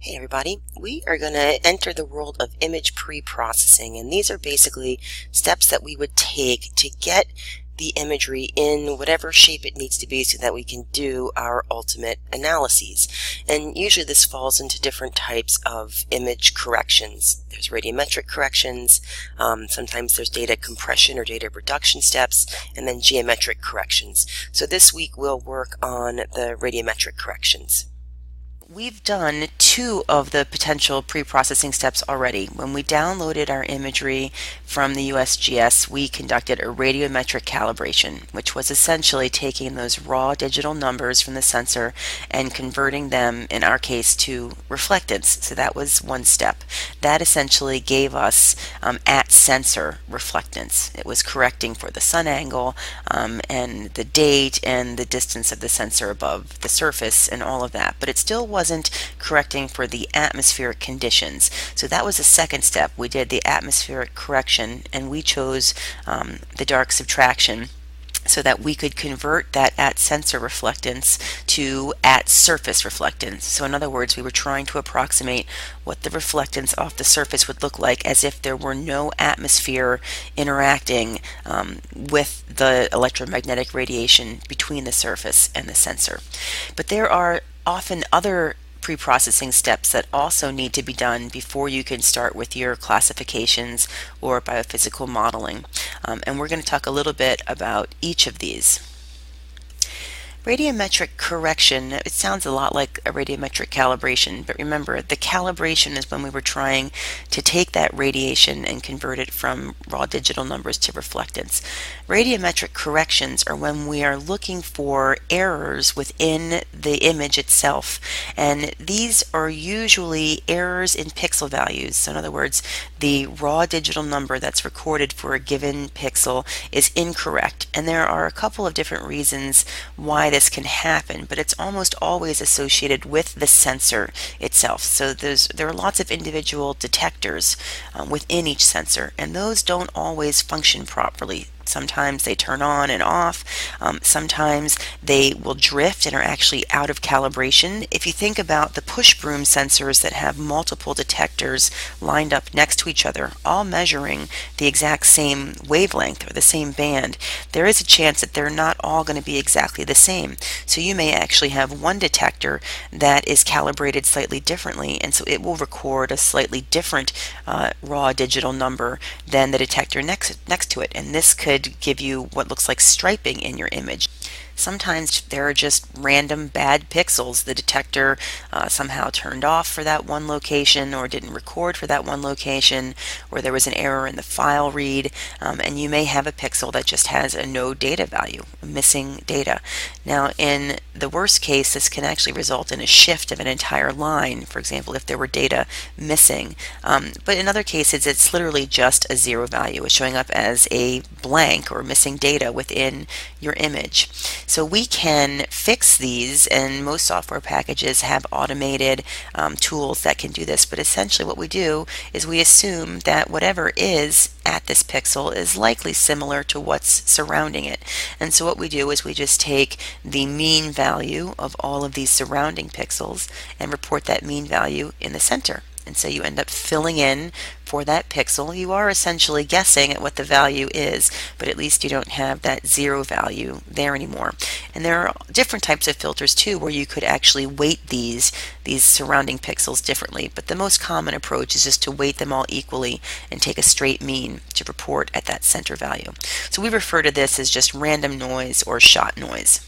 Hey everybody, we are going to enter the world of image pre-processing, and these are basically steps that we would take to get the imagery in whatever shape it needs to be so that we can do our ultimate analyses. And usually this falls into different types of image corrections. There's radiometric corrections, sometimes there's data compression or data reduction steps, and then geometric corrections. So this week we'll work on the radiometric corrections. We've done two of the potential pre-processing steps already. When we downloaded our imagery from the USGS, we conducted a radiometric calibration, which was essentially taking those raw digital numbers from the sensor and converting them, in our case, to reflectance. So that was one step. That essentially gave us at sensor reflectance. It was correcting for the sun angle and the date and the distance of the sensor above the surface and all of that, but it still wasn't correcting for the atmospheric conditions. So that was the second step. We did the atmospheric correction and we chose the dark subtraction so that we could convert that at sensor reflectance to at surface reflectance. So in other words, we were trying to approximate what the reflectance off the surface would look like as if there were no atmosphere interacting with the electromagnetic radiation between the surface and the sensor. But there are often other pre-processing steps that also need to be done before you can start with your classifications or biophysical modeling. And we're going to talk a little bit about each of these. Radiometric correction, it sounds a lot like a radiometric calibration, but remember, the calibration is when we were trying to take that radiation and convert it from raw digital numbers to reflectance. Radiometric corrections are when we are looking for errors within the image itself, and these are usually errors in pixel values. So in other words, the raw digital number that's recorded for a given pixel is incorrect, and there are a couple of different reasons why this can happen, but it's almost always associated with the sensor itself. So there are lots of individual detectors within each sensor, and those don't always function properly. Sometimes they turn on and off. Sometimes they will drift and are actually out of calibration. If you think about the push broom sensors that have multiple detectors lined up next to each other, all measuring the exact same wavelength or the same band, there is a chance that they're not all going to be exactly the same. So you may actually have one detector that is calibrated slightly differently, and so it will record a slightly different raw digital number than the detector next to it, and this could give you what looks like striping in your image. Sometimes there are just random bad pixels. The detector somehow turned off for that one location or didn't record for that one location, or there was an error in the file read, and you may have a pixel that just has a no data value, missing data. Now in the worst case, this can actually result in a shift of an entire line, for example, if there were data missing. But in other cases, it's literally just a zero value. It's showing up as a blank or missing data within your image. So we can fix these, and most software packages have automated tools that can do this, but essentially what we do is we assume that whatever is at this pixel is likely similar to what's surrounding it. And so what we do is we just take the mean value of all of these surrounding pixels and report that mean value in the center. And so you end up filling in for that pixel. You are essentially guessing at what the value is, but at least you don't have that zero value there anymore. And there are different types of filters too, where you could actually weight these surrounding pixels differently. But the most common approach is just to weight them all equally and take a straight mean to report at that center value. So we refer to this as just random noise or shot noise.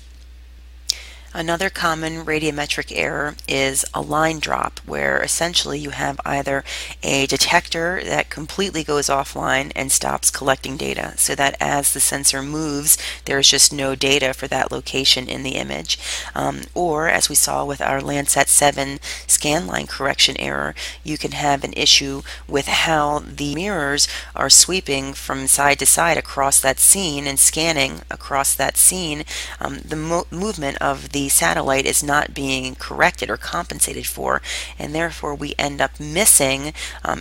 Another common radiometric error is a line drop, where essentially you have either a detector that completely goes offline and stops collecting data, so that as the sensor moves, there's just no data for that location in the image. Or, as we saw with our Landsat 7 scan line correction error, you can have an issue with how the mirrors are sweeping from side to side across that scene and scanning across that scene. The movement of the the satellite is not being corrected or compensated for, and therefore we end up missing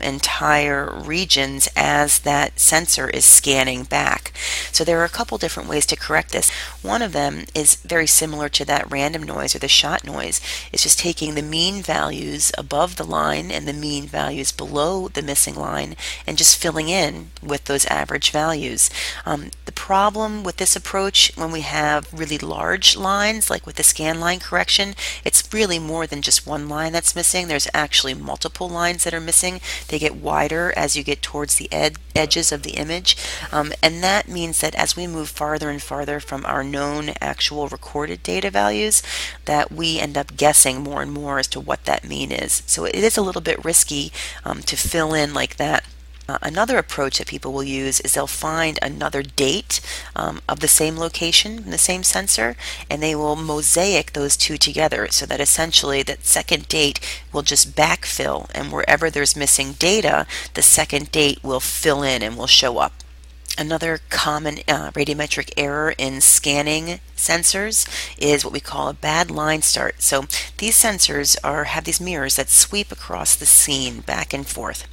entire regions as that sensor is scanning back. So there are a couple different ways to correct this. One of them is very similar to that random noise or the shot noise. It's just taking the mean values above the line and the mean values below the missing line and just filling in with those average values. The problem with this approach, when we have really large lines, like with the scan line correction, it's really more than just one line that's missing. There's actually multiple lines that are missing. They get wider as you get towards the edges of the image, and that means that as we move farther and farther from our known actual recorded data values, that we end up guessing more and more as to what that mean is. So it is a little bit risky to fill in like that. Another approach that people will use is they'll find another date of the same location, the same sensor, and they will mosaic those two together so that essentially that second date will just backfill, and wherever there's missing data, the second date will fill in and will show up. Another common radiometric error in scanning sensors is what we call a bad line start. So these sensors have these mirrors that sweep across the scene back and forth.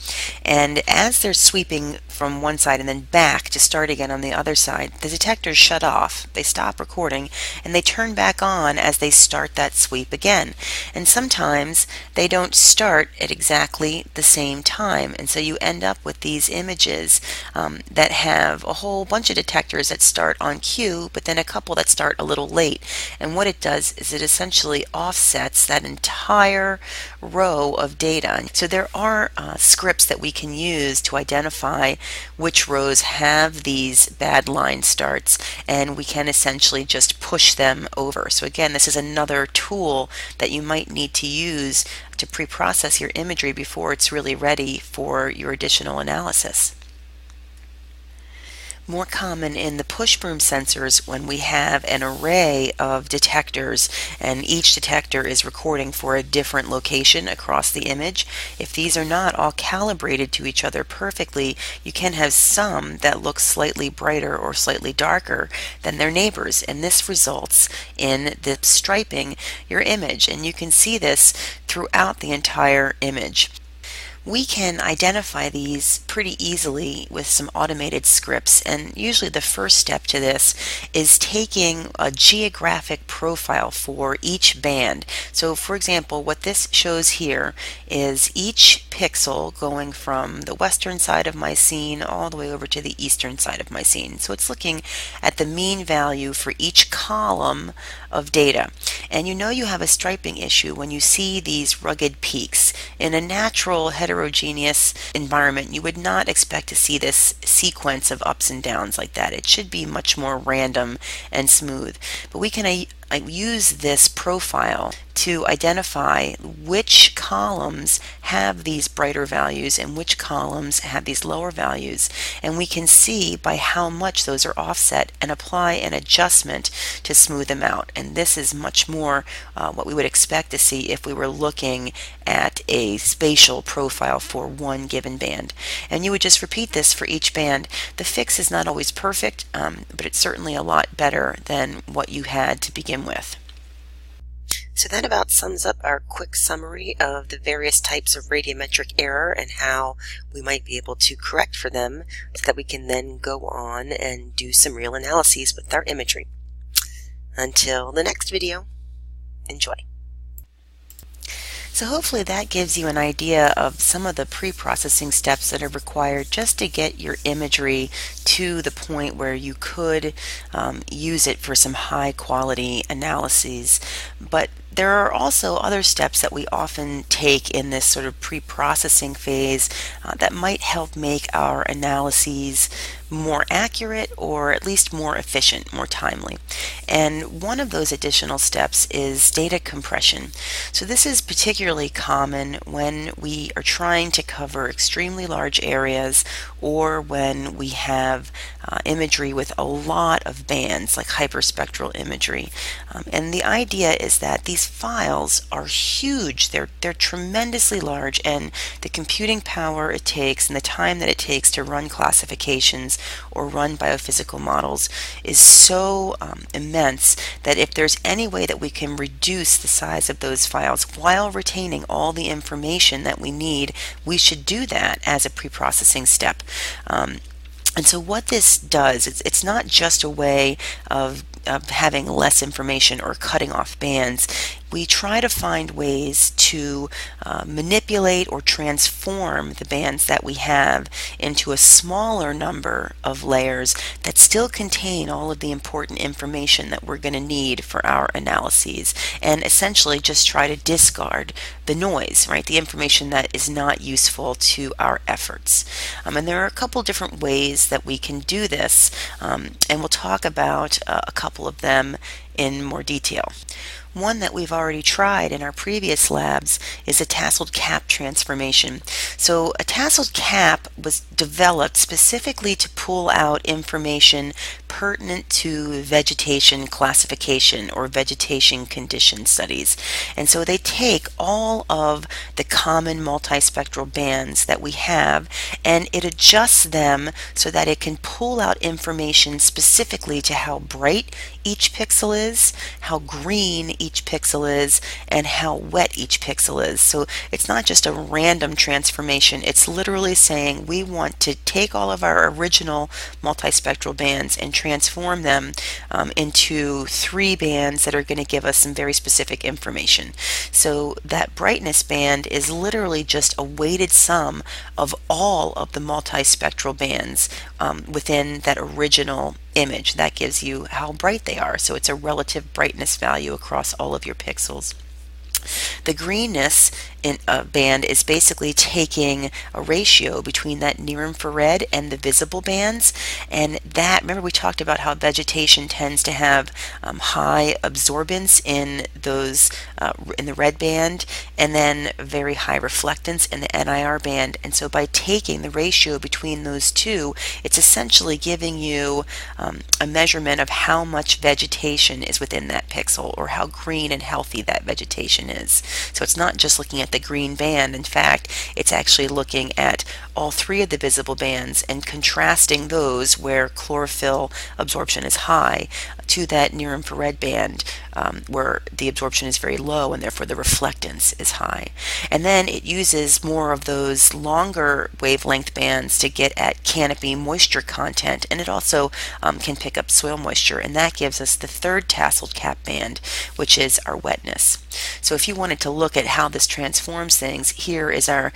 And as they're sweeping from one side and then back to start again on the other side, the detectors shut off, they stop recording, and they turn back on as they start that sweep again. And sometimes they don't start at exactly the same time, and so you end up with these images that have a whole bunch of detectors that start on cue, but then a couple that start a little late. And what it does is it essentially offsets that entire row of data. So there are scripts that we can use to identify which rows have these bad line starts, and we can essentially just push them over. So again, this is another tool that you might need to use to pre-process your imagery before it's really ready for your additional analysis. More common in the push broom sensors when we have an array of detectors and each detector is recording for a different location across the image. If these are not all calibrated to each other perfectly, you can have some that look slightly brighter or slightly darker than their neighbors, and this results in the striping your image, and you can see this throughout the entire image. We can identify these pretty easily with some automated scripts, and usually the first step to this is taking a geographic profile for each band. So for example, what this shows here is each pixel going from the western side of my scene all the way over to the eastern side of my scene. So it's looking at the mean value for each column of data. And you know you have a striping issue when you see these rugged peaks. In a natural heterogeneous environment, you would not expect to see this sequence of ups and downs like that. It should be much more random and smooth. But we can use this profile to identify which columns have these brighter values and which columns have these lower values, and we can see by how much those are offset and apply an adjustment to smooth them out. And this is much more what we would expect to see if we were looking at a spatial profile for one given band. And you would just repeat this for each band. The fix is not always perfect, but it's certainly a lot better than what you had to begin with. So that about sums up our quick summary of the various types of radiometric error and how we might be able to correct for them so that we can then go on and do some real analyses with our imagery. Until the next video, enjoy. So hopefully that gives you an idea of some of the pre-processing steps that are required just to get your imagery to the point where you could use it for some high quality analyses. But there are also other steps that we often take in this sort of pre-processing phase that might help make our analyses more accurate or at least more efficient, more timely. And one of those additional steps is data compression. So this is particularly common when we are trying to cover extremely large areas or when we have imagery with a lot of bands like hyperspectral imagery. And the idea is that these these files are huge. They're tremendously large, and the computing power it takes and the time that it takes to run classifications or run biophysical models is so immense that if there's any way that we can reduce the size of those files while retaining all the information that we need, we should do that as a pre-processing step. And so what this does, it's not just a way of having less information or cutting off bands. We try to find ways to manipulate or transform the bands that we have into a smaller number of layers that still contain all of the important information that we're going to need for our analyses, and essentially just try to discard the noise, right? The information that is not useful to our efforts. And there are a couple different ways that we can do this, and we'll talk about a couple of them in more detail. One that we've already tried in our previous labs is a tasseled cap transformation. So a tasseled cap was developed specifically to pull out information pertinent to vegetation classification or vegetation condition studies. And so they take all of the common multispectral bands that we have, and it adjusts them so that it can pull out information specifically to how bright each pixel is, how green each pixel is, and how wet each pixel is. So it's not just a random transformation, it's literally saying we want to take all of our original multispectral bands and transform them into 3 bands that are going to give us some very specific information. So that brightness band is literally just a weighted sum of all of the multispectral bands within that original image. That gives you how bright they are. So it's a relative brightness value across all of your pixels. The greenness in a band is basically taking a ratio between that near infrared and the visible bands, and that, remember we talked about how vegetation tends to have high absorbance in those in the red band, and then very high reflectance in the NIR band. And so by taking the ratio between those two, it's essentially giving you a measurement of how much vegetation is within that pixel, or how green and healthy that vegetation is. So it's not just looking at the green band. In fact, it's actually looking at all 3 of the visible bands and contrasting those where chlorophyll absorption is high to that near infrared band where the absorption is very low and therefore the reflectance is high. And then it uses more of those longer wavelength bands to get at canopy moisture content, and it also can pick up soil moisture, and that gives us the 3rd tasseled cap band, which is our wetness. So if you wanted to look at how this transforms things, here is our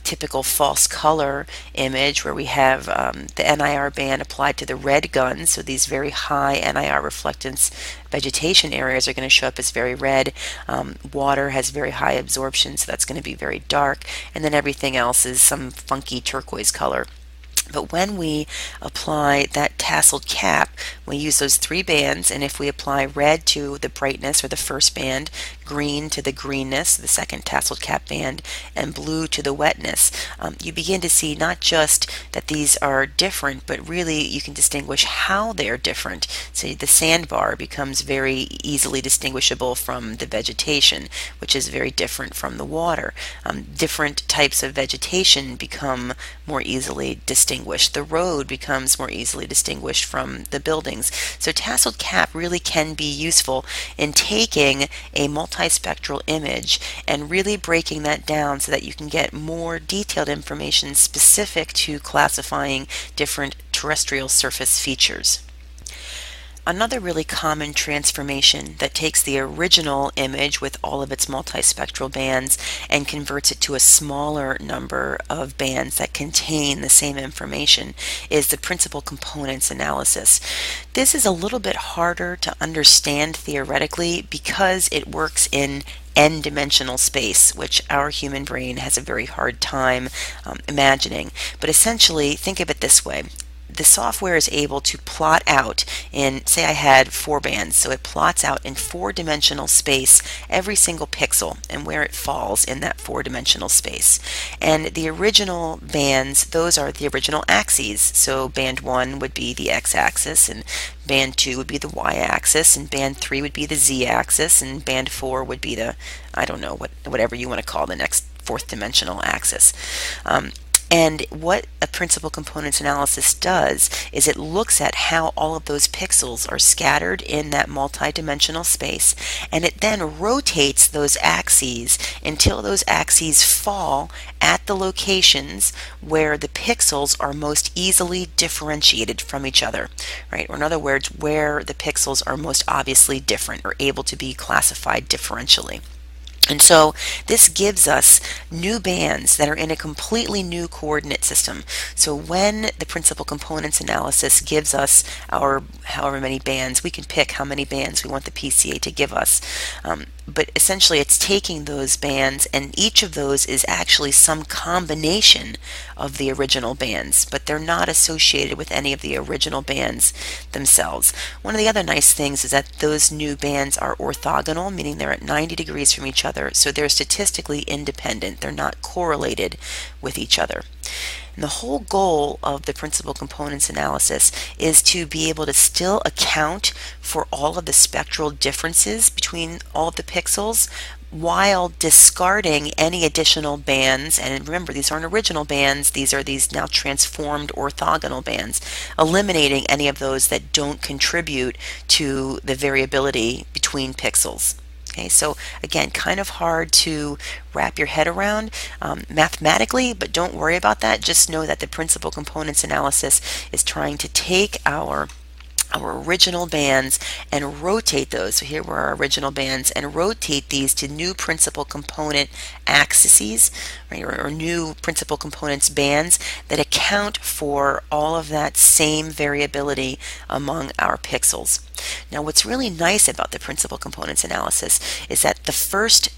typical false color image where we have the NIR band applied to the red guns. So these very high NIR reflectance vegetation areas are going to show up as very red. Water has very high absorption, so that's going to be very dark. And then everything else is some funky turquoise color. But when we apply that tasseled cap, we use those 3 bands, and if we apply red to the brightness or the first band, green to the greenness, the 2nd tasseled cap band, and blue to the wetness, you begin to see not just that these are different, but really you can distinguish how they're different. So the sandbar becomes very easily distinguishable from the vegetation, which is very different from the water. Different types of vegetation become more easily distinguished. The road becomes more easily distinguished from the buildings. So tasseled cap really can be useful in taking a multispectral image and really breaking that down so that you can get more detailed information specific to classifying different terrestrial surface features. Another really common transformation that takes the original image with all of its multispectral bands and converts it to a smaller number of bands that contain the same information is the principal components analysis. This is a little bit harder to understand theoretically because it works in n-dimensional space, which our human brain has a very hard time imagining. But essentially, think of it this way. the software is able to plot out in, say I had 4 bands, so it plots out in 4-dimensional space every single pixel and where it falls in that 4-dimensional space. And the original bands, those are the original axes. So band 1 would be the x-axis, and band 2 would be the y-axis, and band 3 would be the z-axis, and band 4 would be the, I don't know, whatever you want to call the next 4th dimensional axis. And what a principal components analysis does is it looks at how all of those pixels are scattered in that multi-dimensional space, and it then rotates those axes until those axes fall at the locations where the pixels are most easily differentiated from each other, right? Or in other words, where the pixels are most obviously different or able to be classified differentially. And so this gives us new bands that are in a completely new coordinate system. So when the principal components analysis gives us our however many bands, we can pick how many bands we want the PCA to give us. But essentially it's taking those bands, and each of those is actually some combination of the original bands, but they're not associated with any of the original bands themselves. One of the other nice things is that those new bands are orthogonal, meaning they're at 90 degrees from each other, so they're statistically independent. They're not correlated with each other. And the whole goal of the principal components analysis is to be able to still account for all of the spectral differences between all of the pixels while discarding any additional bands. And remember, these aren't original bands, these are these now transformed orthogonal bands, eliminating any of those that don't contribute to the variability between pixels. Okay, so again, kind of hard to wrap your head around mathematically, but don't worry about that. Just know that the principal components analysis is trying to take our original bands and rotate those. So here were our original bands, and rotate these to new principal component axes, right, or new principal components bands that account for all of that same variability among our pixels. Now, what's really nice about the principal components analysis is that the first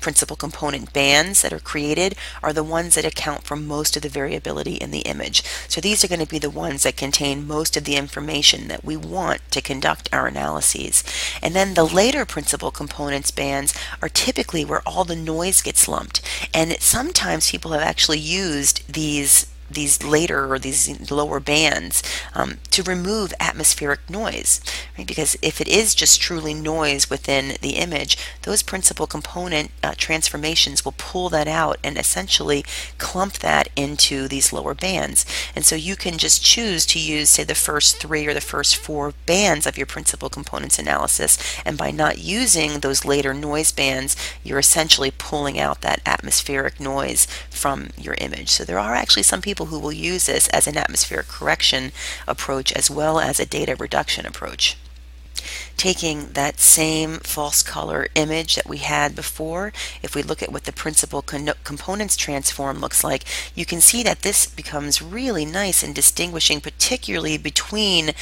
principal component bands that are created are the ones that account for most of the variability in the image. So these are going to be the ones that contain most of the information that we want to conduct our analyses. And then the later principal components bands are typically where all the noise gets lumped. And sometimes people have actually used these later or these lower bands to remove atmospheric noise, right? Because if it is just truly noise within the image, those principal component transformations will pull that out and essentially clump that into these lower bands. And so you can just choose to use, say, the first 3 or the first 4 bands of your principal components analysis, and by not using those later noise bands, you're essentially pulling out that atmospheric noise from your image. So there are actually some people who will use this as an atmospheric correction approach as well as a data reduction approach. Taking that same false color image that we had before, if we look at what the principal components transform looks like, you can see that this becomes really nice in distinguishing, particularly between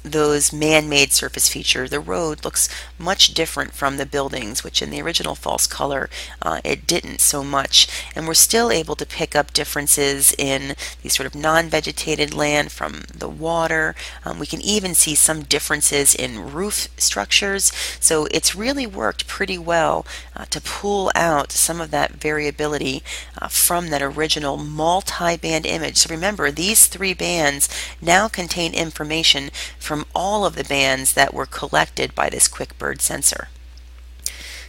those man-made surface features. The road looks much different from the buildings, which in the original false color it didn't so much. And we're still able to pick up differences in these sort of non-vegetated land from the water. We can even see some differences in roof structures. So it's really worked pretty well to pull out some of that variability from that original multi-band image. So remember, these 3 bands now contain information from all of the bands that were collected by this QuickBird sensor.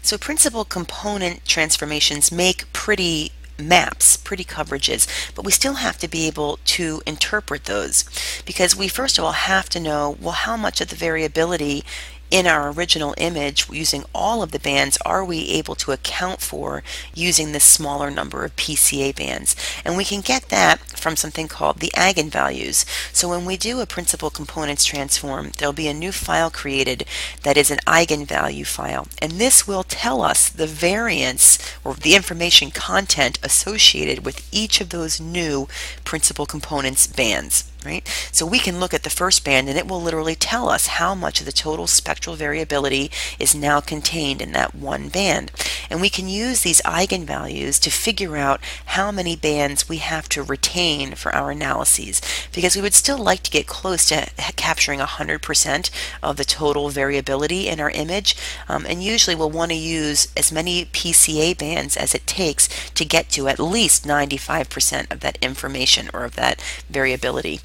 So principal component transformations make pretty maps, pretty coverages, but we still have to be able to interpret those, because we first of all have to know, well, how much of the variability in our original image using all of the bands are we able to account for using this smaller number of PCA bands. And we can get that from something called the eigenvalues. So when we do a principal components transform, there'll be a new file created that is an eigenvalue file, and this will tell us the variance or the information content associated with each of those new principal components bands. right? So we can look at the first band and it will literally tell us how much of the total spectral variability is now contained in that one band. And we can use these eigenvalues to figure out how many bands we have to retain for our analyses, because we would still like to get close to capturing 100% of the total variability in our image. And usually we'll want to use as many PCA bands as it takes to get to at least 95% of that information or of that variability.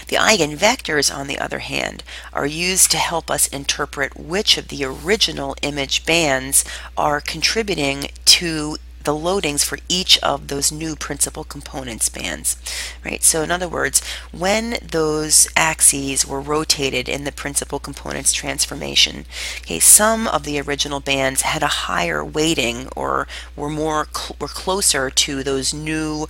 The eigenvectors, on the other hand, are used to help us interpret which of the original image bands are contributing to the loadings for each of those new principal components bands, right? So in other words, when those axes were rotated in the principal components transformation, okay, some of the original bands had a higher weighting or were closer to those new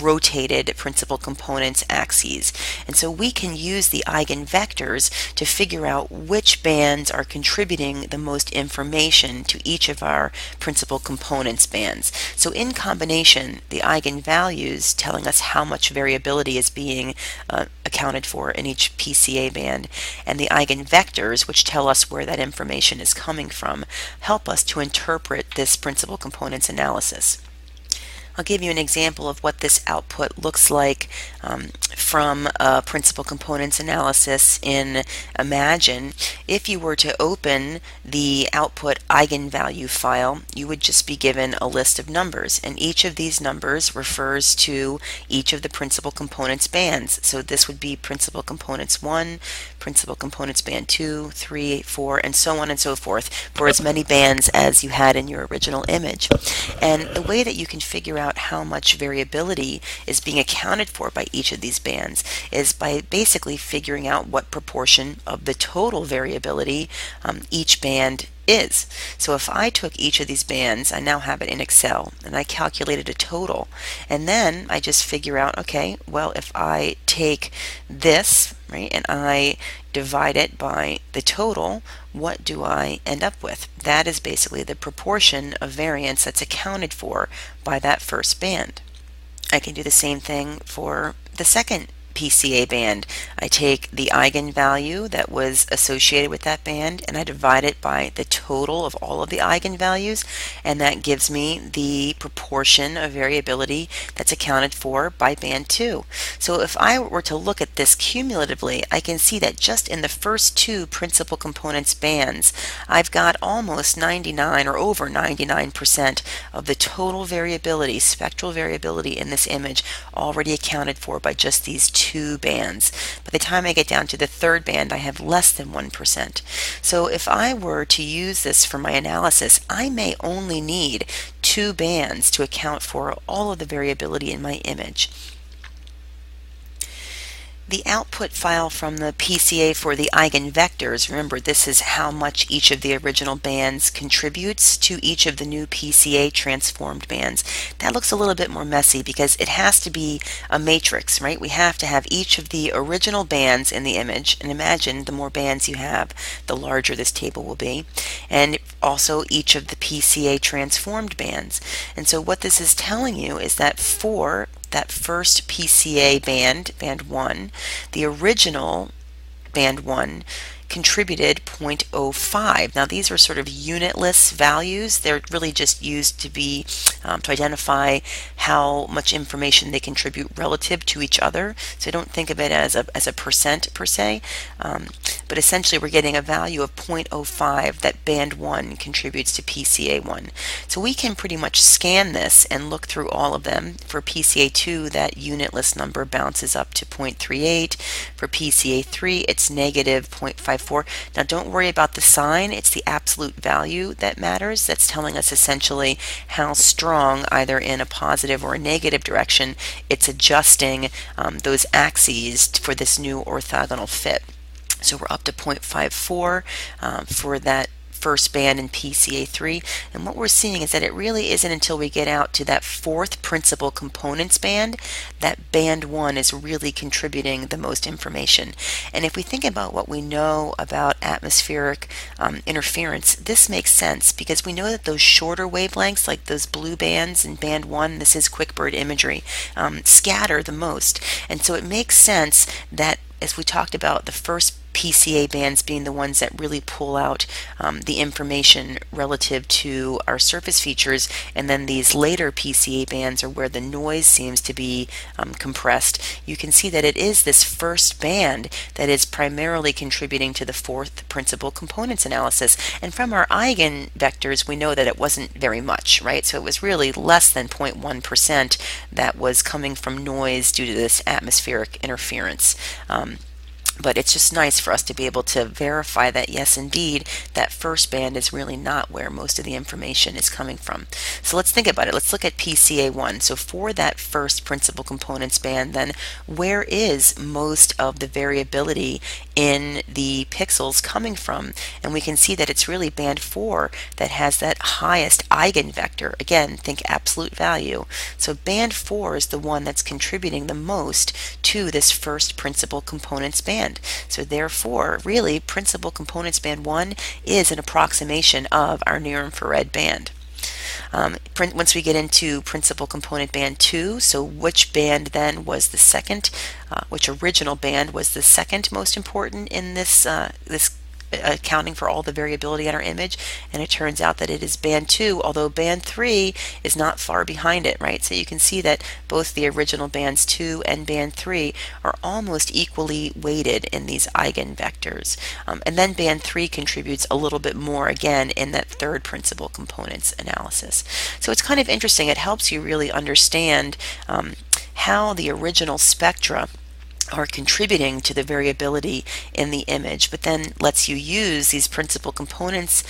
rotated principal components axes. And so we can use the eigenvectors to figure out which bands are contributing the most information to each of our principal components bands. So in combination, the eigenvalues telling us how much variability is being accounted for in each PCA band, and the eigenvectors, which tell us where that information is coming from, help us to interpret this principal components analysis. I'll give you an example of what this output looks like from a principal components analysis in Imagine. If you were to open the output eigenvalue file, you would just be given a list of numbers, and each of these numbers refers to each of the principal components bands. So this would be principal components 1, principal components band 2, 3, 4, and so on and so forth, for as many bands as you had in your original image. And the way that you can figure out how much variability is being accounted for by each of these bands is by basically figuring out what proportion of the total variability each band is. So if I took each of these bands, I now have it in Excel, and I calculated a total, and then I just figure out, okay, well, if I take this, right, and I divide it by the total, what do I end up with? That is basically the proportion of variance that's accounted for by that first band. I can do the same thing for the second PCA band. I take the eigenvalue that was associated with that band and I divide it by the total of all of the eigenvalues, and that gives me the proportion of variability that's accounted for by band 2. So if I were to look at this cumulatively, I can see that just in the first two principal components bands, I've got almost 99 or over 99% of the total variability, spectral variability in this image already accounted for by just these two bands. By the time I get down to the third band, I have less than 1%. So if I were to use this for my analysis, I may only need two bands to account for all of the variability in my image. The output file from the PCA for the eigenvectors, remember this is how much each of the original bands contributes to each of the new PCA transformed bands. That looks a little bit more messy because it has to be a matrix, right? We have to have each of the original bands in the image, and imagine the more bands you have, the larger this table will be, and also each of the PCA transformed bands. And so what this is telling you is that for that first PCA band, band 1, the original band 1 contributed 0.05. Now these are sort of unitless values. They're really just used to be to identify how much information they contribute relative to each other. So don't think of it as a percent per se, but essentially we're getting a value of 0.05 that band 1 contributes to PCA 1. So we can pretty much scan this and look through all of them. For PCA 2, that unitless number bounces up to 0.38. For PCA 3, it's negative 0.54. Now don't worry about the sign, it's the absolute value that matters. That's telling us essentially how strong, either in a positive or a negative direction, it's adjusting those axes for this new orthogonal fit. So we're up to 0.54 for that first band in PCA3. And what we're seeing is that it really isn't until we get out to that fourth principal components band that band 1 is really contributing the most information. And if we think about what we know about atmospheric interference, this makes sense because we know that those shorter wavelengths, like those blue bands in band 1, this is quickbird imagery, scatter the most. And so it makes sense that, as we talked about, the first PCA bands being the ones that really pull out the information relative to our surface features, and then these later PCA bands are where the noise seems to be compressed. You can see that it is this first band that is primarily contributing to the fourth principal components analysis. And from our eigenvectors, we know that it wasn't very much, right? So it was really less than 0.1% that was coming from noise due to this atmospheric interference. But it's just nice for us to be able to verify that, yes, indeed, that first band is really not where most of the information is coming from. So let's think about it. Let's look at PCA1. So for that first principal components band, then where is most of the variability in the pixels coming from? And we can see that it's really band 4 that has that highest eigenvector. Again, think absolute value. So band 4 is the one that's contributing the most to this first principal components band. So therefore, really, principal components band 1 is an approximation of our near infrared band. Once we get into principal component band 2, so which band then was the second, which original band was the second most important in this accounting for all the variability in our image, and it turns out that it is band 2, although band 3 is not far behind it, right? So you can see that both the original bands 2 and band 3 are almost equally weighted in these eigenvectors. And then band 3 contributes a little bit more again in that third principal components analysis. So it's kind of interesting. It helps you really understand how the original spectra are contributing to the variability in the image, but then lets you use these principal components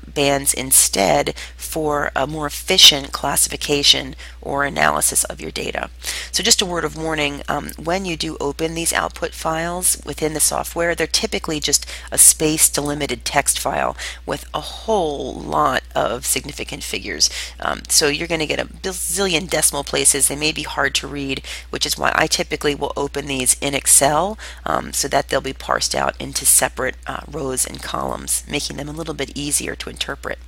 bands instead for a more efficient classification or analysis of your data. So just a word of warning, when you do open these output files within the software, they're typically just a space delimited text file with a whole lot of significant figures. So you're going to get a bazillion decimal places. They may be hard to read, which is why I typically will open these in Excel so that they'll be parsed out into separate rows and columns, making them a little bit easier to interpret.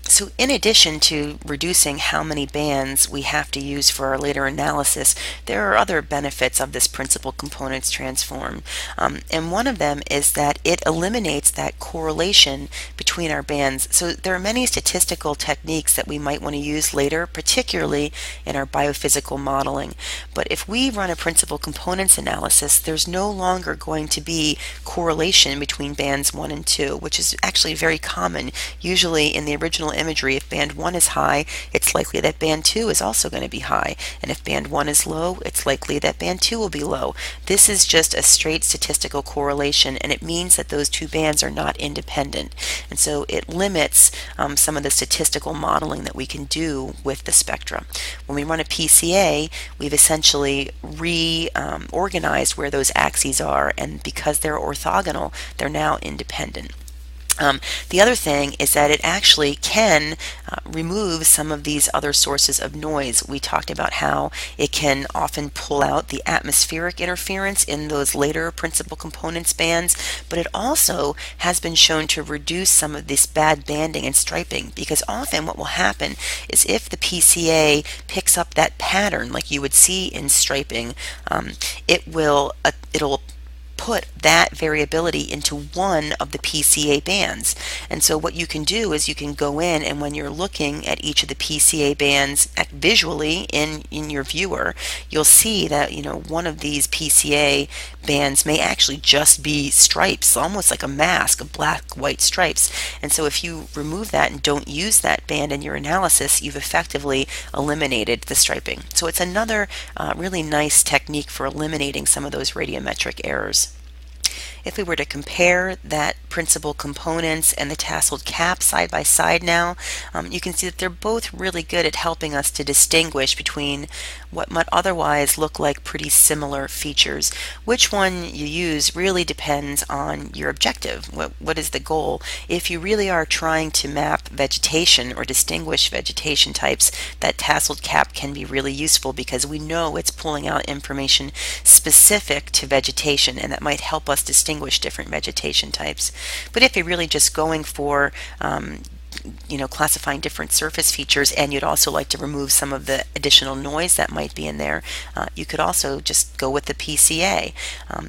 So in addition to reducing how many bands we have to use for our later analysis, there are other benefits of this principal components transform. And one of them is that it eliminates that correlation between our bands. So there are many statistical techniques that we might want to use later, particularly in our biophysical modeling. But if we run a principal components analysis, there's no longer going to be correlation between bands 1 and 2, which is actually very common. Usually in the original imagery, if band 1 is high, it's likely that band 2 is also going to be high. And if band 1 is low, it's likely that band 2 will be low. This is just a straight statistical correlation, and it means that those two bands are not independent. And so it limits some of the statistical modeling that we can do with the spectra. When we run a PCA, we've essentially reorganized where those axes are, and because they're orthogonal, they're now independent. The other thing is that it actually can remove some of these other sources of noise. We talked about how it can often pull out the atmospheric interference in those later principal components bands, but it also has been shown to reduce some of this bad banding and striping, because often what will happen is if the PCA picks up that pattern like you would see in striping, it'll put that variability into one of the PCA bands. And so what you can do is you can go in, and when you're looking at each of the PCA bands visually in your viewer, you'll see that one of these PCA bands may actually just be stripes, almost like a mask of black-white stripes. And so if you remove that and don't use that band in your analysis, you've effectively eliminated the striping. So it's another really nice technique for eliminating some of those radiometric errors. If we were to compare that principal components and the tasseled cap side by side now, you can see that they're both really good at helping us to distinguish between what might otherwise look like pretty similar features. Which one you use really depends on your objective. What is the goal? If you really are trying to map vegetation or distinguish vegetation types, that tasseled cap can be really useful because we know it's pulling out information specific to vegetation, and that might help us distinguish different vegetation types. But if you're really just going for classifying different surface features, and you'd also like to remove some of the additional noise that might be in there, you could also just go with the PCA.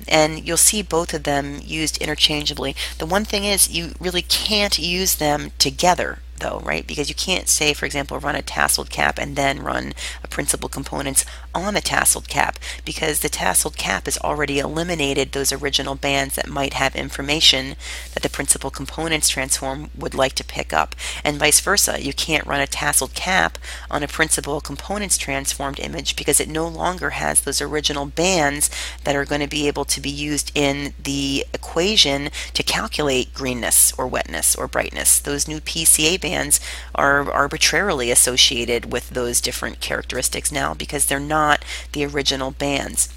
And you'll see both of them used interchangeably. The one thing is you really can't use them together though, right? Because you can't say, for example, run a tasseled cap and then run a principal components on a tasseled cap, because the tasseled cap has already eliminated those original bands that might have information that the principal components transform would like to pick up. And vice versa, you can't run a tasseled cap on a principal components transformed image because it no longer has those original bands that are going to be able to be used in the equation to calculate greenness or wetness or brightness. Those new PCA bands are arbitrarily associated with those different characteristics now because they're not the original bands.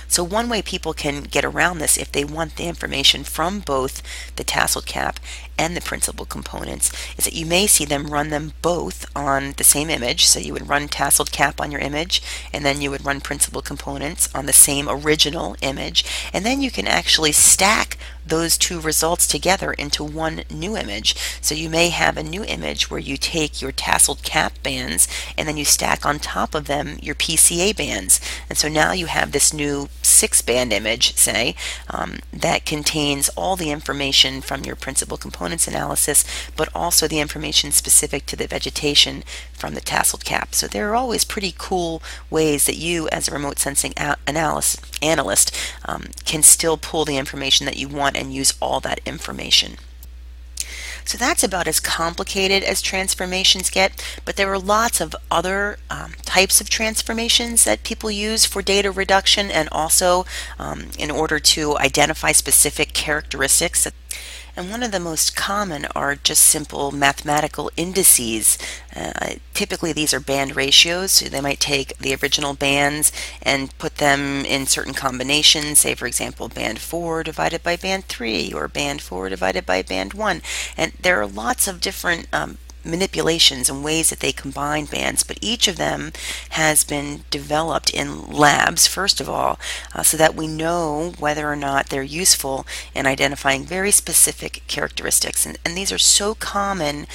So one way people can get around this, if they want the information from both the tasseled cap and the principal components, is that you may see them run them both on the same image. So you would run tasseled cap on your image, and then you would run principal components on the same original image, and then you can actually stack those two results together into one new image. So you may have a new image where you take your tasseled cap bands and then you stack on top of them your PCA bands. And so now you have this new 6-band image, say, that contains all the information from your principal components analysis, but also the information specific to the vegetation from the tasseled cap. So there are always pretty cool ways that you, as a remote sensing analyst, can still pull the information that you want and use all that information. So that's about as complicated as transformations get, but there are lots of other types of transformations that people use for data reduction, and also in order to identify specific characteristics. And one of the most common are just simple mathematical indices. Typically these are band ratios, so they might take the original bands and put them in certain combinations, say for example band 4 divided by band 3 or band 4 divided by band 1. And there are lots of different manipulations and ways that they combine bands, but each of them has been developed in labs, first of all, so that we know whether or not they're useful in identifying very specific characteristics. And these are so common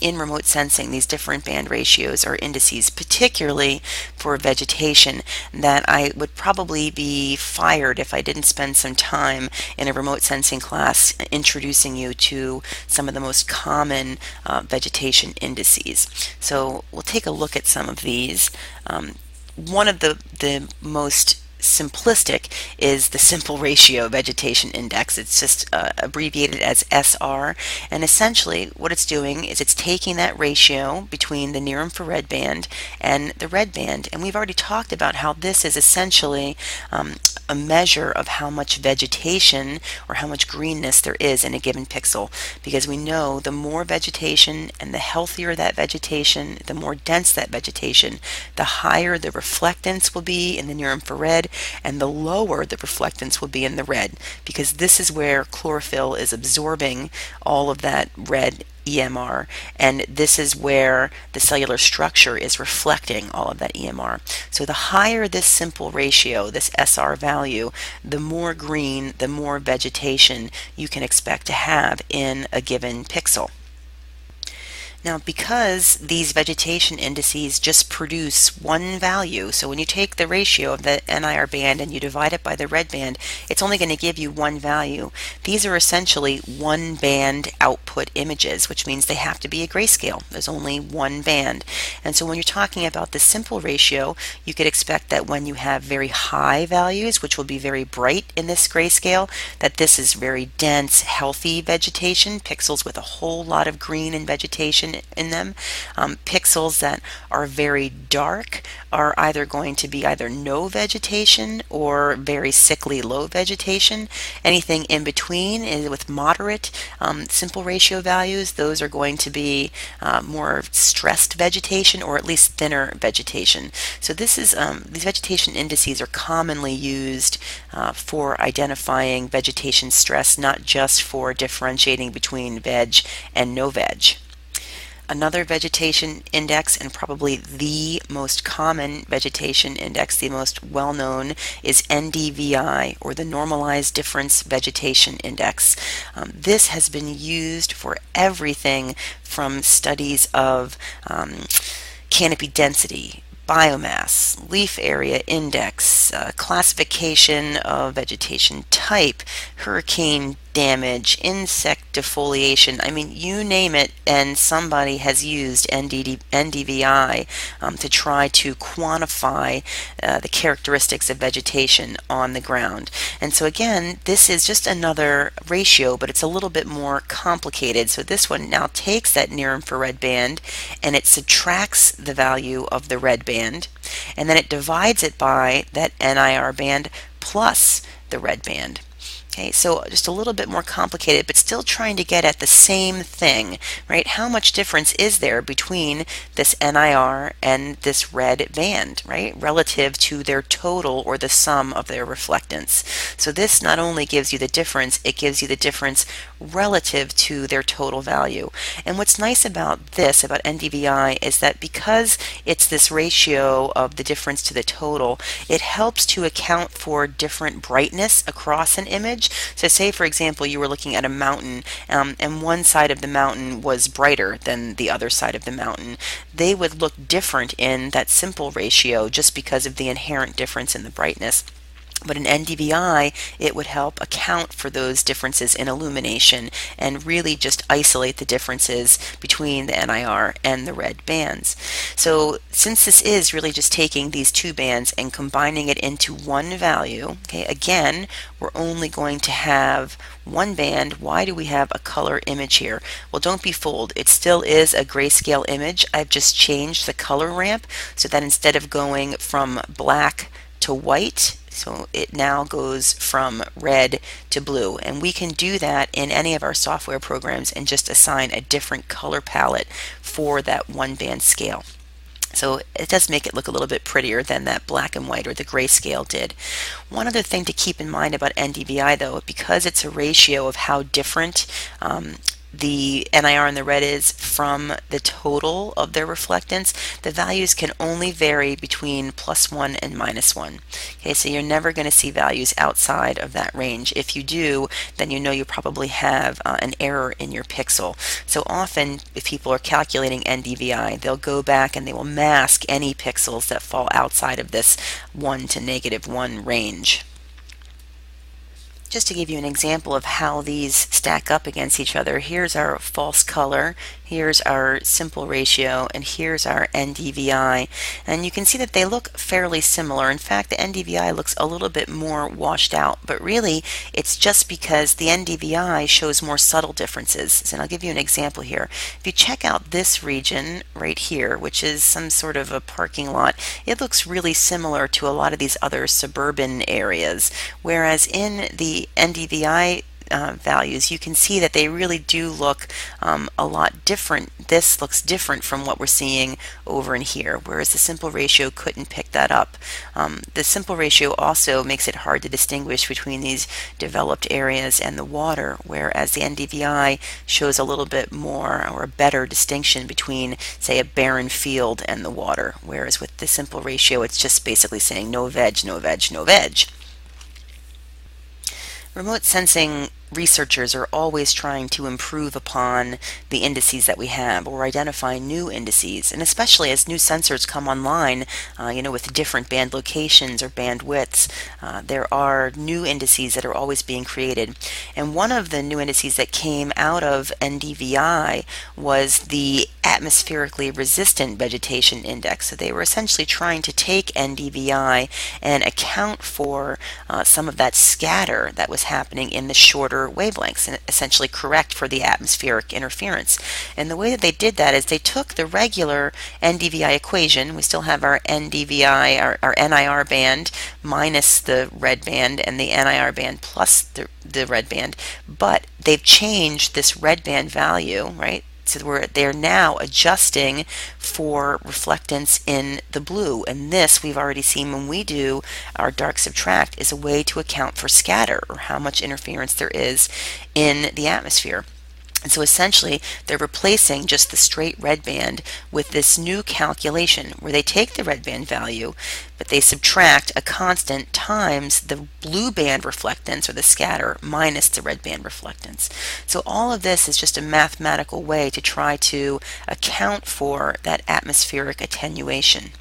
in remote sensing, these different band ratios or indices, particularly for vegetation, that I would probably be fired if I didn't spend some time in a remote sensing class introducing you to some of the most common vegetation indices. So we'll take a look at some of these. One of the most simplistic is the simple ratio vegetation index. It's just abbreviated as SR, and essentially what it's doing is it's taking that ratio between the near infrared band and the red band, and we've already talked about how this is essentially a measure of how much vegetation or how much greenness there is in a given pixel, because we know the more vegetation and the healthier that vegetation, the more dense that vegetation, the higher the reflectance will be in the near infrared, and the lower the reflectance will be in the red, because this is where chlorophyll is absorbing all of that red EMR, and this is where the cellular structure is reflecting all of that EMR. So the higher this simple ratio, this SR value, the more green, the more vegetation you can expect to have in a given pixel. Now, because these vegetation indices just produce one value, so when you take the ratio of the NIR band and you divide it by the red band, it's only going to give you one value. These are essentially one band output images, which means they have to be a grayscale. There's only one band. And so when you're talking about the simple ratio, you could expect that when you have very high values, which will be very bright in this grayscale, that this is very dense, healthy vegetation, pixels with a whole lot of green and vegetation. vegetation in them. Pixels that are very dark are either going to be either no vegetation or very sickly low vegetation. Anything in between is with moderate simple ratio values. Those are going to be more stressed vegetation, or at least thinner vegetation. So this is these vegetation indices are commonly used for identifying vegetation stress, not just for differentiating between veg and no veg. Another vegetation index, and probably the most common vegetation index, the most well-known, is NDVI, or the Normalized Difference Vegetation Index. This has been used for everything from studies of canopy density, biomass, leaf area index, classification of vegetation type, hurricane damage, insect defoliation. I mean, you name it, and somebody has used NDVI to try to quantify the characteristics of vegetation on the ground. And so again, this is just another ratio, but it's a little bit more complicated. So this one now takes that near infrared band and it subtracts the value of the red band, and then it divides it by that NIR band plus the red band. Okay, so just a little bit more complicated, but still trying to get at the same thing, right? How much difference is there between this NIR and this red band, right? Relative to their total, or the sum of their reflectance. So this not only gives you the difference, it gives you the difference relative to their total value. And what's nice about this, about NDVI, is that because it's this ratio of the difference to the total, it helps to account for different brightness across an image. So say, for example, you were looking at a mountain and one side of the mountain was brighter than the other side of the mountain. They would look different in that simple ratio just because of the inherent difference in the brightness. But in NDVI, it would help account for those differences in illumination and really just isolate the differences between the NIR and the red bands. So since this is really just taking these two bands and combining it into one value, okay, again, we're only going to have one band. Why do we have a color image here? Well, don't be fooled. It still is a grayscale image. I've just changed the color ramp so that instead of going from black to white, so it now goes from red to blue, and we can do that in any of our software programs and just assign a different color palette for that one band scale. So it does make it look a little bit prettier than that black and white or the grayscale did. One other thing to keep in mind about NDVI, though, because it's a ratio of how different the NIR and the red is from the total of their reflectance, the values can only vary between +1 and -1. Okay, so you're never going to see values outside of that range. If you do, then you know you probably have an error in your pixel. So often, if people are calculating NDVI, they'll go back and they will mask any pixels that fall outside of this 1 to -1 range. Just to give you an example of how these stack up against each other, here's our false color, here's our simple ratio, and here's our NDVI. And you can see that they look fairly similar. In fact, the NDVI looks a little bit more washed out, but really it's just because the NDVI shows more subtle differences. And I'll give you an example here. If you check out this region right here, which is some sort of a parking lot, it looks really similar to a lot of these other suburban areas, whereas in the NDVI values, you can see that they really do look a lot different. This looks different from what we're seeing over in here, whereas the simple ratio couldn't pick that up. The simple ratio also makes it hard to distinguish between these developed areas and the water, whereas the NDVI shows a little bit more or a better distinction between, say, a barren field and the water, whereas with the simple ratio, it's just basically saying no veg, no veg, no veg. Remote sensing researchers are always trying to improve upon the indices that we have, or identify new indices, and especially as new sensors come online, with different band locations or band widths, there are new indices that are always being created. And one of the new indices that came out of NDVI was the atmospherically resistant vegetation index. So they were essentially trying to take NDVI and account for some of that scatter that was happening in the shorter shorter wavelengths and essentially correct for the atmospheric interference. And the way that they did that is they took the regular NDVI equation. We still have our NDVI, our NIR band minus the red band and the NIR band plus the red band, but they've changed this red band value, right? So they're now adjusting for reflectance in the blue, and this we've already seen when we do our dark subtract is a way to account for scatter, or how much interference there is in the atmosphere. And so essentially, they're replacing just the straight red band with this new calculation where they take the red band value, but they subtract a constant times the blue band reflectance, or the scatter, minus the red band reflectance. So all of this is just a mathematical way to try to account for that atmospheric attenuation.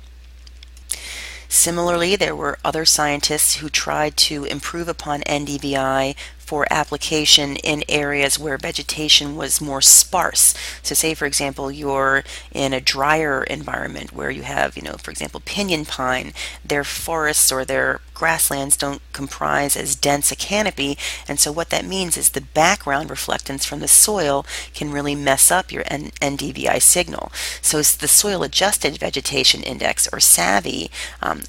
Similarly, there were other scientists who tried to improve upon NDVI for application in areas where vegetation was more sparse. So say, for example, you're in a drier environment where you have, for example, pinyon pine. Their forests or their grasslands don't comprise as dense a canopy, and so what that means is the background reflectance from the soil can really mess up your NDVI signal. So the Soil Adjusted Vegetation Index, or SAVI,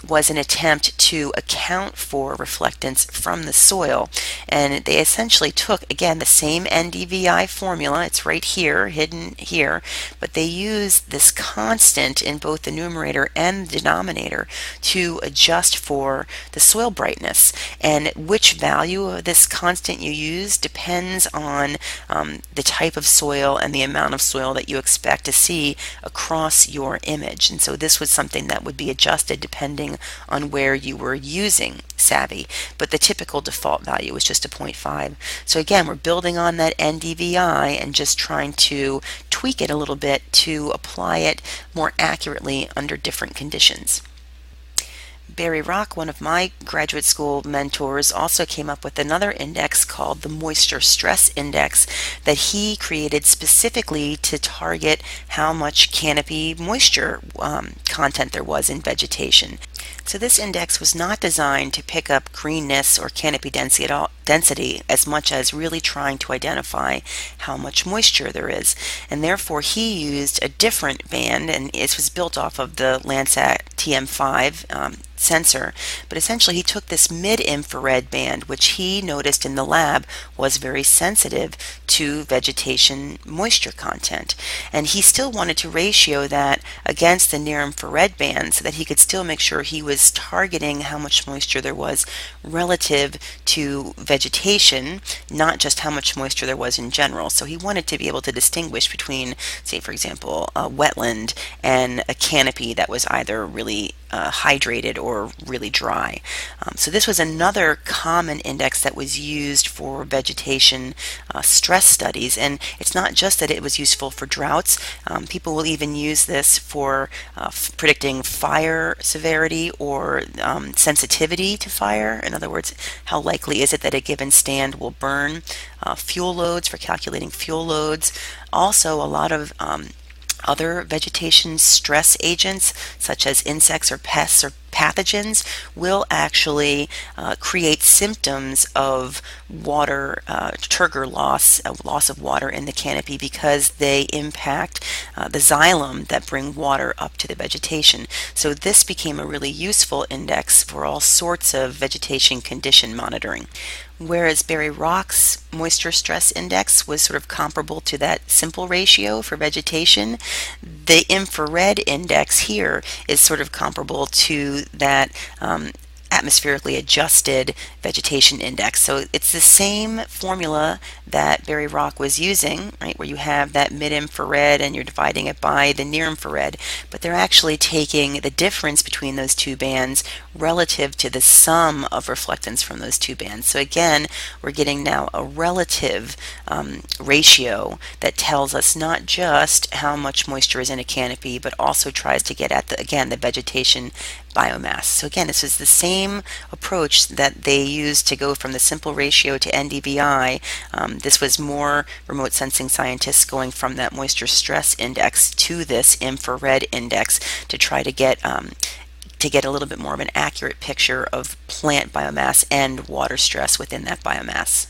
was an attempt to account for reflectance from the soil, and they essentially took, again, the same NDVI formula. It's right here, hidden here, but they used this constant in both the numerator and the denominator to adjust for the soil brightness. And which value of this constant you use depends on the type of soil and the amount of soil that you expect to see across your image. And so this was something that would be adjusted depending on where you were using SAVI, but the typical default value was just a 0.5. So again, we're building on that NDVI and just trying to tweak it a little bit to apply it more accurately under different conditions. Barry Rock, one of my graduate school mentors, also came up with another index called the Moisture Stress Index that he created specifically to target how much canopy moisture content there was in vegetation. So this index was not designed to pick up greenness or canopy density as much as really trying to identify how much moisture there is. And therefore he used a different band, and it was built off of the Landsat TM5 sensor, but essentially he took this mid-infrared band, which he noticed in the lab was very sensitive to vegetation moisture content, and he still wanted to ratio that against the near-infrared band so that he could still make sure he was targeting how much moisture there was relative to vegetation, not just how much moisture there was in general. So he wanted to be able to distinguish between, say, for example, a wetland and a canopy that was either really hydrated or really dry. So this was another common index that was used for vegetation stress studies, and it's not just that it was useful for droughts. People will even use this for predicting fire severity or sensitivity to fire. In other words, how likely is it that a given stand will burn? Fuel loads, for calculating fuel loads. Also, a lot of other vegetation stress agents, such as insects or pests or pathogens, will actually create symptoms of water turgor loss, loss of water in the canopy, because they impact the xylem that bring water up to the vegetation. So this became a really useful index for all sorts of vegetation condition monitoring. Whereas Barry Rock's moisture stress index was sort of comparable to that simple ratio for vegetation, the infrared index here is sort of comparable to that atmospherically adjusted vegetation index. So it's the same formula that Barry Rock was using, right, where you have that mid-infrared and you're dividing it by the near-infrared, but they're actually taking the difference between those two bands relative to the sum of reflectance from those two bands. So again, we're getting now a relative ratio that tells us not just how much moisture is in a canopy, but also tries to get at the vegetation biomass. So again, this is the same approach that they used to go from the simple ratio to NDVI. This was more remote sensing scientists going from that moisture stress index to this infrared index to try to get a little bit more of an accurate picture of plant biomass and water stress within that biomass.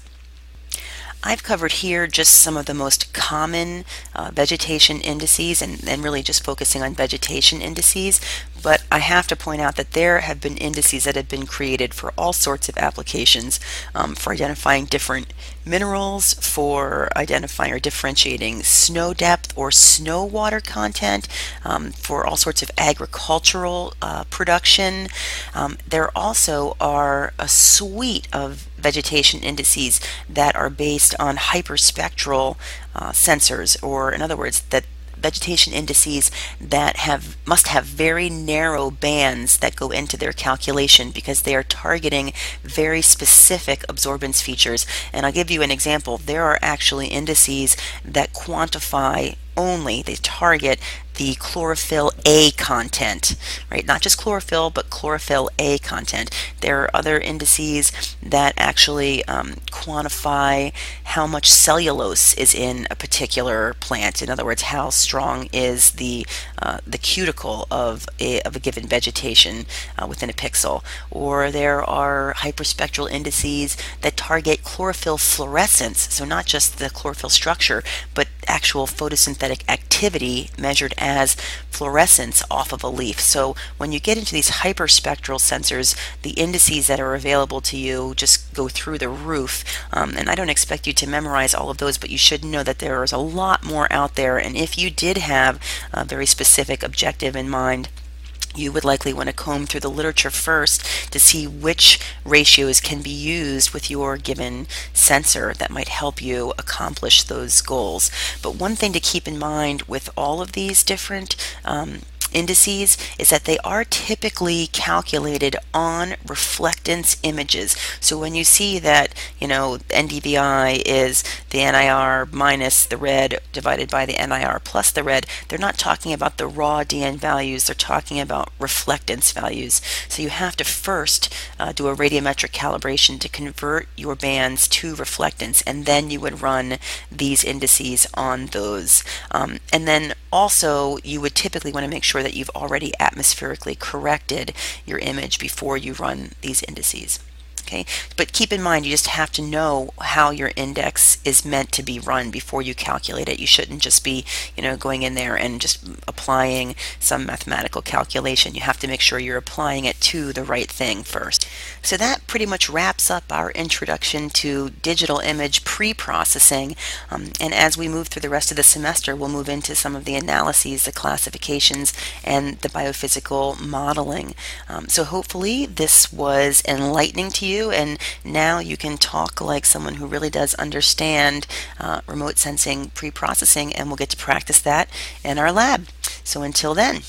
I've covered here just some of the most common vegetation indices and really just focusing on vegetation indices, but I have to point out that there have been indices that have been created for all sorts of applications, for identifying different minerals, for identifying or differentiating snow depth or snow water content, for all sorts of agricultural production. There also are a suite of vegetation indices that are based on hyperspectral sensors, or in other words, that vegetation indices that must have very narrow bands that go into their calculation because they are targeting very specific absorbance features. And I'll give you an example. There are actually indices that quantify only, they target the chlorophyll A content, right? Not just chlorophyll, but chlorophyll A content. There are other indices that actually quantify how much cellulose is in a particular plant. In other words, how strong is the cuticle of a given vegetation within a pixel. Or there are hyperspectral indices that target chlorophyll fluorescence, so not just the chlorophyll structure, but actual photosynthetic activity measured as fluorescence off of a leaf. So when you get into these hyperspectral sensors, the indices that are available to you just go through the roof. And I don't expect you to memorize all of those, but you should know that there is a lot more out there. And if you did have a very specific objective in mind, you would likely want to comb through the literature first to see which ratios can be used with your given sensor that might help you accomplish those goals. But one thing to keep in mind with all of these different indices is that they are typically calculated on reflectance images. So when you see that, NDVI is the NIR minus the red divided by the NIR plus the red, they're not talking about the raw DN values, they're talking about reflectance values. So you have to first do a radiometric calibration to convert your bands to reflectance, and then you would run these indices on those. And then also you would typically want to make sure that you've already atmospherically corrected your image before you run these indices. Okay, but keep in mind, you just have to know how your index is meant to be run before you calculate it. You shouldn't just be, going in there and just applying some mathematical calculation. You have to make sure you're applying it to the right thing first. So that pretty much wraps up our introduction to digital image pre-processing. And as we move through the rest of the semester, we'll move into some of the analyses, the classifications, and the biophysical modeling. So hopefully this was enlightening to you, and now you can talk like someone who really does understand remote sensing pre-processing, and we'll get to practice that in our lab. So until then.